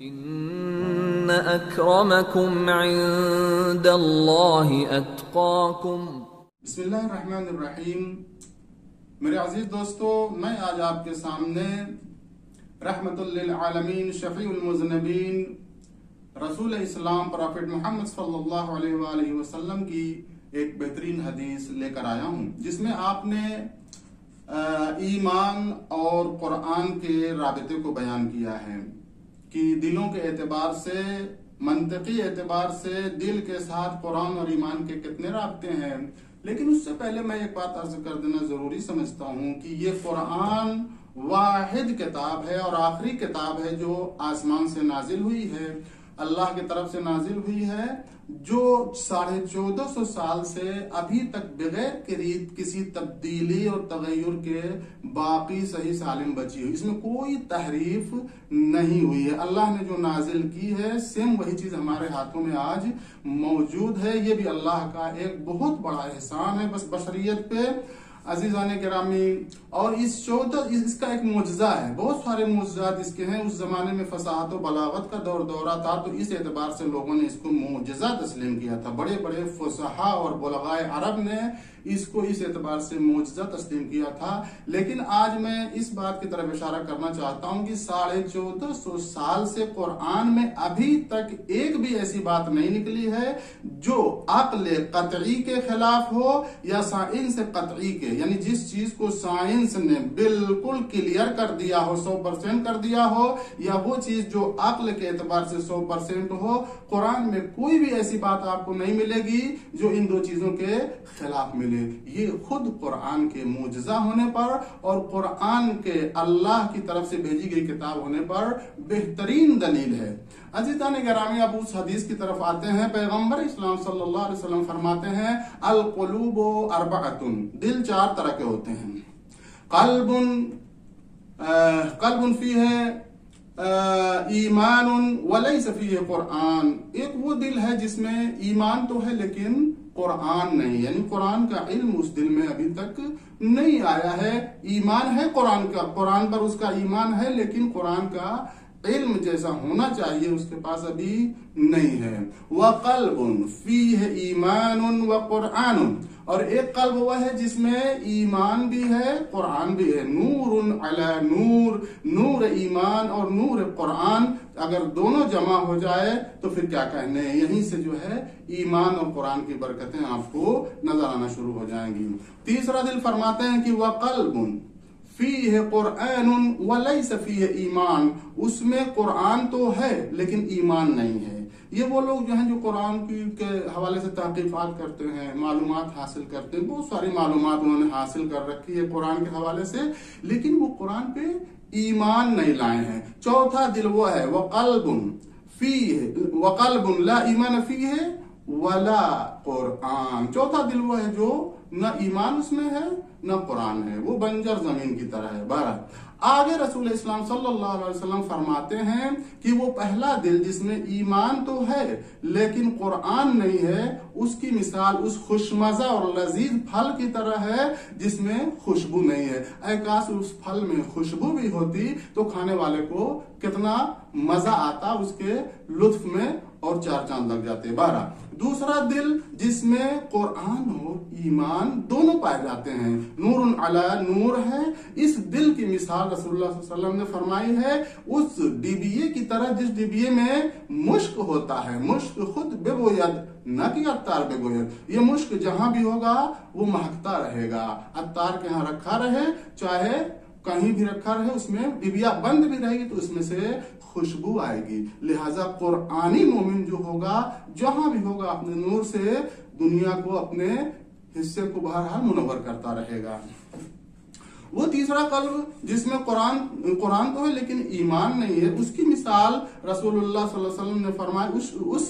इन्न अक्रमकुम इंदल्लाहि अत्काकुम। बिस्मिल्लाहिर्रहमानिर्रहीम। मेरे अजीज दोस्तों, मैं आज आपके सामने रहमतुल लिल आलमीन शफीउल मुज़निबीन रसूल इस्लाम प्रॉफिट मोहम्मद सल्लल्लाहु अलैहि वसल्लम की एक बेहतरीन हदीस लेकर आया हूँ, जिसमें आपने ईमान और कुरान के राबिते को बयान किया है कि दिलों के एतबार से, मंतकी एतबार से दिल के साथ कुरान और ईमान के कितने राब्ते हैं। लेकिन उससे पहले मैं एक बात अर्ज कर देना जरूरी समझता हूँ कि ये कुरान वाहिद किताब है और आखिरी किताब है जो आसमान से नाजिल हुई है, अल्लाह की तरफ से नाजिल हुई है, जो 1450 साल से अभी तक बगैर किसी तब्दीली और तगय्युर के बाकी सही सालिम बची हुई। इसमें कोई तहरीफ नहीं हुई है। अल्लाह ने जो नाजिल की है सेम वही चीज हमारे हाथों में आज मौजूद है। ये भी अल्लाह का एक बहुत बड़ा एहसान है बस बशरियत पे, अजीजान गिरामी। और इसका एक मुजजा है, बहुत सारे मुजजात इसके हैं। उस जमाने में फसाहत और बलागत का दौरा था, तो इस एतबार से लोगों ने इसको मुजजा तस्लीम किया था। बड़े बड़े फुसहा और बुलगाए अरब ने इसको इस एतबार से मुजजा तस्लीम किया था। लेकिन आज मैं इस बात की तरफ इशारा करना चाहता हूँ कि 1450 साल से कुरान में अभी तक एक भी ऐसी बात नहीं निकली है जो अक्ल कतई के खिलाफ हो या साइंस कतई के, यानी जिस चीज को साइंस ने बिल्कुल क्लियर कर दिया हो, 100% कर दिया हो, या वो चीज जो अक्ल के एतबार से 100% हो। कुरान में कोई भी ऐसी बात आपको नहीं मिलेगी जो इन दो चीजों के खिलाफ मिले। ये खुद कुरान के मुजजा होने पर और कुरान के अल्लाह की तरफ से भेजी गई किताब होने पर बेहतरीन दलील है। अजीज़ान गिरामी, अब उस हदीस की तरफ आते हैं। पैगंबर इस्लाम सल्लल्लाहु अलैहि वसल्लम फरमाते हैं, अल क़ुलूबु अर्बअतुन, दिल 4 तरह के होते हैं। कल्बुन फीहे ईमानुन वलैस फीहे कुरान। एक वो दिल है जिसमें ईमान तो है लेकिन कुरान नहीं, यानी कुरान का इल्म उस दिल में अभी तक नहीं आया है। ईमान है कुरान का, कुरान पर उसका ईमान है, लेकिन कुरान का इल्म जैसा होना चाहिए उसके पास अभी नहीं है। व क़ल्बुन फीह ईमानुन व कुरानुन, और एक कल्ब वह है जिसमें ईमान भी है कुरान भी है। नूरुन अला नूर, नूर ईमान और नूर कुरान अगर दोनों जमा हो जाए तो फिर क्या कहने। यहीं से जो है ईमान और कुरान की बरकतें आपको नजर आना शुरू हो जाएंगी। तीसरा दिल फरमाते हैं कि वह क़ल्बुन फीह कुरानुन वलैस फीह ईमान, उसमें कुरान तो है लेकिन ईमान नहीं है। ये वो लोग जो हैं जो कुरान के हवाले से तहकीकात करते हैं, मालूमात हासिल करते हैं, बहुत सारी मालूमात उन्होंने हासिल कर रखी है कुरान के हवाले से, लेकिन वो कुरान पे ईमान नहीं लाए हैं। चौथा दिल वो है वक़ल्बुन ला ईमान फीह वला कुरान। चौथा दिल वो है जो न ईमान उसमें है न कुरान है, वो बंजर जमीन की तरह है। बहरहाल आगे रसूल इस्लाम सल्लल्लाहु अलैहि वसल्लम फरमाते हैं कि वो पहला दिल जिसमें ईमान तो है लेकिन कुरान नहीं है, उसकी मिसाल उस खुशमजा और लजीज फल की तरह है जिसमें खुशबू नहीं है। काश उस फल में खुशबू भी होती तो खाने वाले को कितना मजा आता, उसके लुत्फ में और 4 चांद लग जाते। 12 दूसरा दिल जिसमें कुरान और ईमान दोनों पाए जाते हैं, नूरुन अला नूर है। इस दिल की मिसाल रसूलुल्लाह सल्लल्लाहु अलैहि वसल्लम ने फरमाई है उस डिबिये की तरह जिस डिबिये में मुश्क होता है। मुश्क खुद बेगोयद, न कि अत्तार बेगोयद। ये मुश्क जहां भी होगा वो महकता रहेगा। अत्तार के यहाँ रखा रहे, चाहे कहीं भी रखा रहे, उसमें डिबिया बंद भी रहेगी तो उसमें से खुशबू आएगी। लिहाजा कुरानी मोमिन जो होगा जहां भी होगा अपने नूर से दुनिया को, अपने हिस्से को बहरहाल मुनव्वर करता रहेगा। वो तीसरा कल्ब जिसमें कुरान तो है लेकिन ईमान नहीं है, उसकी मिसाल रसूलुल्लाह सल्लल्लाहु अलैहि वसल्लम ने फरमाई उस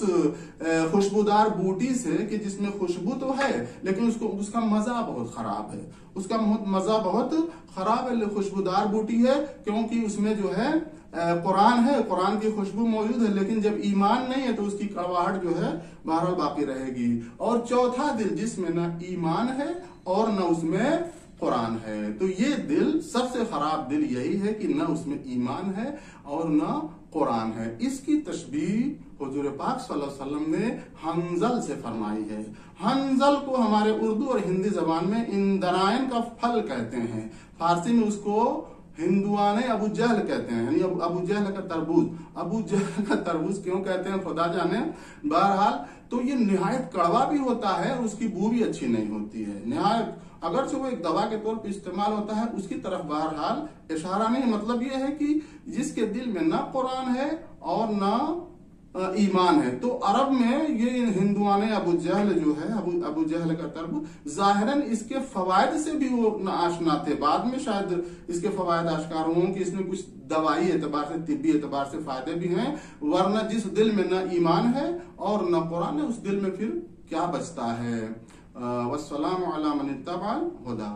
खुशबूदार बूटी से कि जिसमें खुशबू तो है लेकिन उसका मजा बहुत खराब है। उसका मजा बहुत खराब है, खुशबूदार बूटी है क्योंकि उसमें जो है कुरान है, कुरान की खुशबू मौजूद है, लेकिन जब ईमान नहीं है तो उसकी कड़वाहट जो है बहरहाल बाकी रहेगी। और चौथा दिल जिसमें न ईमान है और न उसमें कुरान है, तो ये दिल सबसे खराब दिल यही है कि न उसमें ईमान है और न कुरान है। इसकी तशबीह हुजूर पाक सल्लल्लाहु अलैहि वसल्लम ने हंजल से फरमाई है। हंजल को हमारे उर्दू और हिंदी जबान में इंद्रायण का फल कहते हैं, फारसी में उसको हिंदुआने अबू जहल कहते हैं, यानी अबू जहल का तरबूज। अबू जहल का तरबूज क्यों कहते हैं खुदा जाने। बहरहाल तो ये निहायत कड़वा भी होता है, उसकी बू भी अच्छी नहीं होती है निहायत, अगरचे वो एक दवा के तौर पर इस्तेमाल होता है, उसकी तरफ बहरहाल इशारा नहीं। मतलब ये है कि जिसके दिल में ना कुरान है और ना ईमान है। तो अरब में ये हिंदुआने अबू जहल जो है, अबू जहल का तरबूज, जाहिरन इसके फवायद से भी वो आशना थे। बाद में शायद इसके फवायद आश्कार हों कि इसमें कुछ दवाई एतबार से, तिब्बी एतबार से फायदे भी हैं, वरना जिस दिल में न ईमान है और न कुरान है उस दिल में फिर क्या बचता है। वस्सलामु अला मन इत्तबअल हुदा।